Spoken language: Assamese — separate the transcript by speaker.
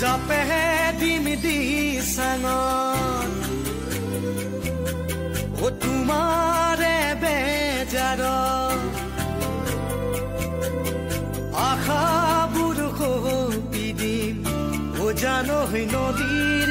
Speaker 1: জাপেহে দিম দিচাঙত ও তোমাৰে বেজাৰ আশাবোৰ সপি দিম ও জানৈ নদীৰ